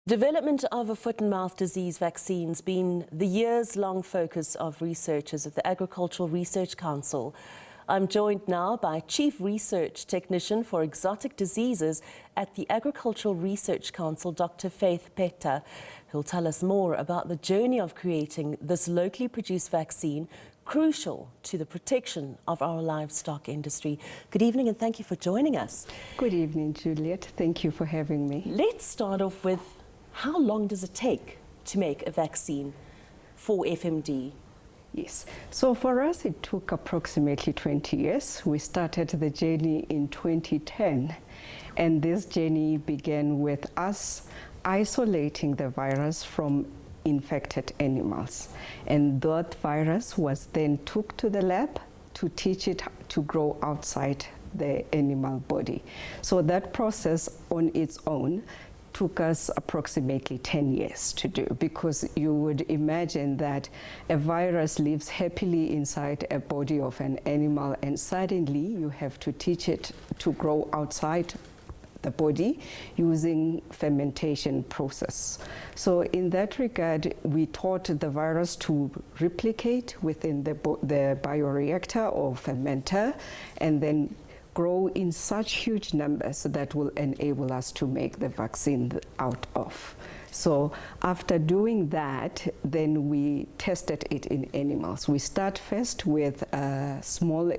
Development of a foot and mouth disease vaccine's been the years-long focus of researchers at the Agricultural Research Council. I'm joined now by Chief Research Technician for Exotic Diseases at the Agricultural Research Council, Dr. Faith Peta, who'll tell us more about the journey of creating this locally produced vaccine, crucial to the protection of our livestock industry. Good evening and thank you for joining us. Good evening, Juliet. Thank you for having me. Let's start off with, how long does it take to make a vaccine for FMD? Yes. So for us, it took approximately 20 years. We started the journey in 2010, and this journey began with us isolating the virus from infected animals. And that virus was then took to the lab to teach it to grow outside the animal body. So that process on its own took us approximately 10 years to do, because you would imagine that a virus lives happily inside a body of an animal and suddenly you have to teach it to grow outside the body using fermentation process. So in that regard, we taught the virus to replicate within the bioreactor or fermenter and then grow in such huge numbers that will enable us to make the vaccine out of. So after doing that, then we tested it in animals. We start first with small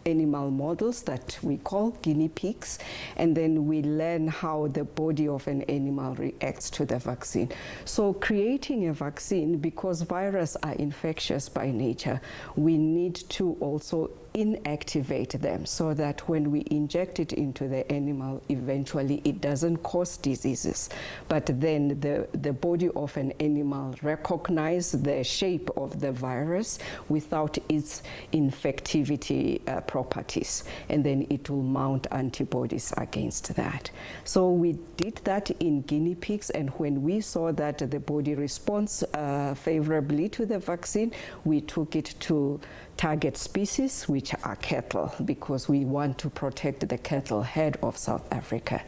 animal models that we call guinea pigs, and then we learn how the body of an animal reacts to the vaccine. So creating a vaccine, because viruses are infectious by nature, we need to also inactivate them so that when we inject it into the animal, eventually it doesn't cause diseases. But then the body of an animal recognizes the shape of the virus without its infectivity properties, and then it will mount antibodies against that. So we did that in guinea pigs, and when we saw that the body responds favorably to the vaccine, we took it to target species, which are cattle, because we want to protect the cattle herd of South Africa.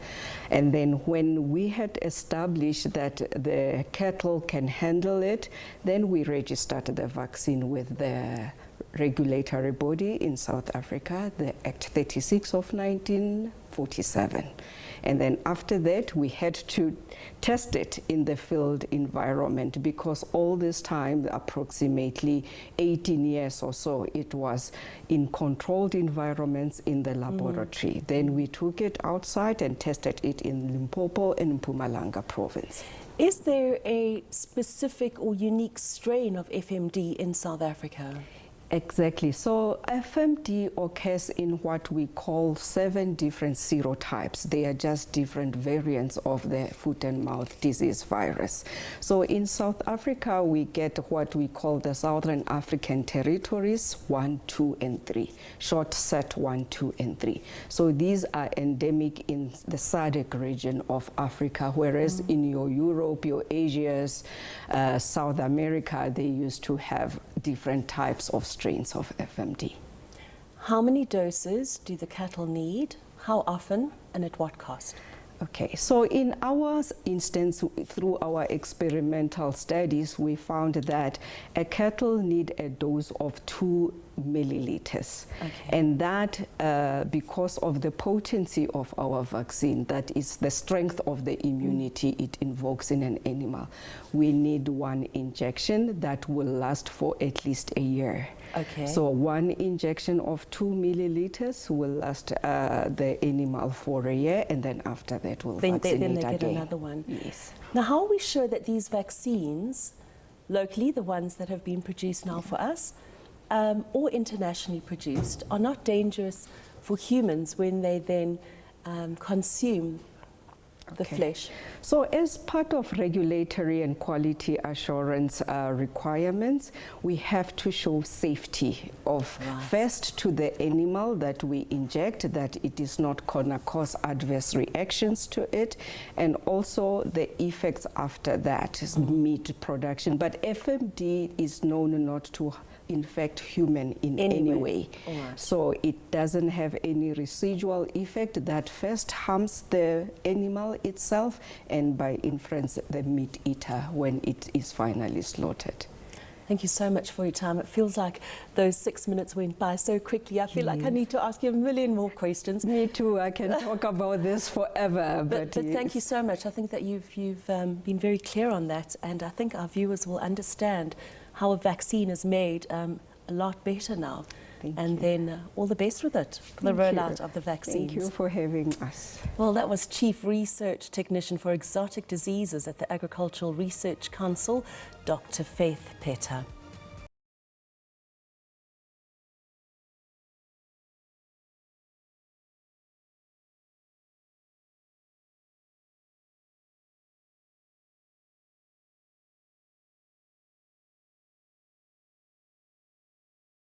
And then when we had established that the cattle can handle it, then we registered the vaccine with the regulatory body in South Africa, the Act 36 of 1947. And then after that, we had to test it in the field environment, because all this time, approximately 18 years or so, it was in controlled environments in the laboratory. Then we took it outside and tested it in Limpopo and Mpumalanga province. Is there a specific or unique strain of FMD in South Africa? Exactly. So FMD occurs in what we call 7 different serotypes. They are just different variants of the foot and mouth disease virus. So in South Africa, we get what we call the Southern African Territories 1, 2, and 3. Short set 1, 2, and 3. So these are endemic in the SADC region of Africa, whereas in your Europe, your Asias, South America, they used to have different types of strains of FMD. How many doses do the cattle need? How often and at what cost? Okay, so in our instance, through our experimental studies, we found that a cattle need a dose of 2 milliliters. Okay. And that, because of the potency of our vaccine, that is the strength of the immunity it invokes in an animal, we need 1 injection that will last for at least a year. Okay. So 1 injection of 2 milliliters will last the animal for a year, and then after that we'll vaccinate then they again. get another one. Yes. Now, how are we sure that these vaccines, locally, the ones that have been produced now for us, or internationally produced, are not dangerous for humans when they then consume the flesh? So as part of regulatory and quality assurance requirements, we have to show safety of first to the animal that we inject, that it is not going to cause adverse reactions to it, and also the effects after that, meat production. But FMD is known not to infect human in any way. Right. So it doesn't have any residual effect that first harms the animal animal itself, and by inference, the meat eater when it is finally slaughtered. Thank you so much for your time. It feels like those 6 minutes went by so quickly. I feel like I need to ask you a million more questions. Me too. I can talk about this forever. But thank you so much. I think that you've been very clear on that, and I think our viewers will understand how a vaccine is made a lot better now. And then all the best with it, for the rollout of the vaccines. Thank you for having us. Well, that was Chief Research Technician for Exotic Diseases at the Agricultural Research Council, Dr. Faith Peta.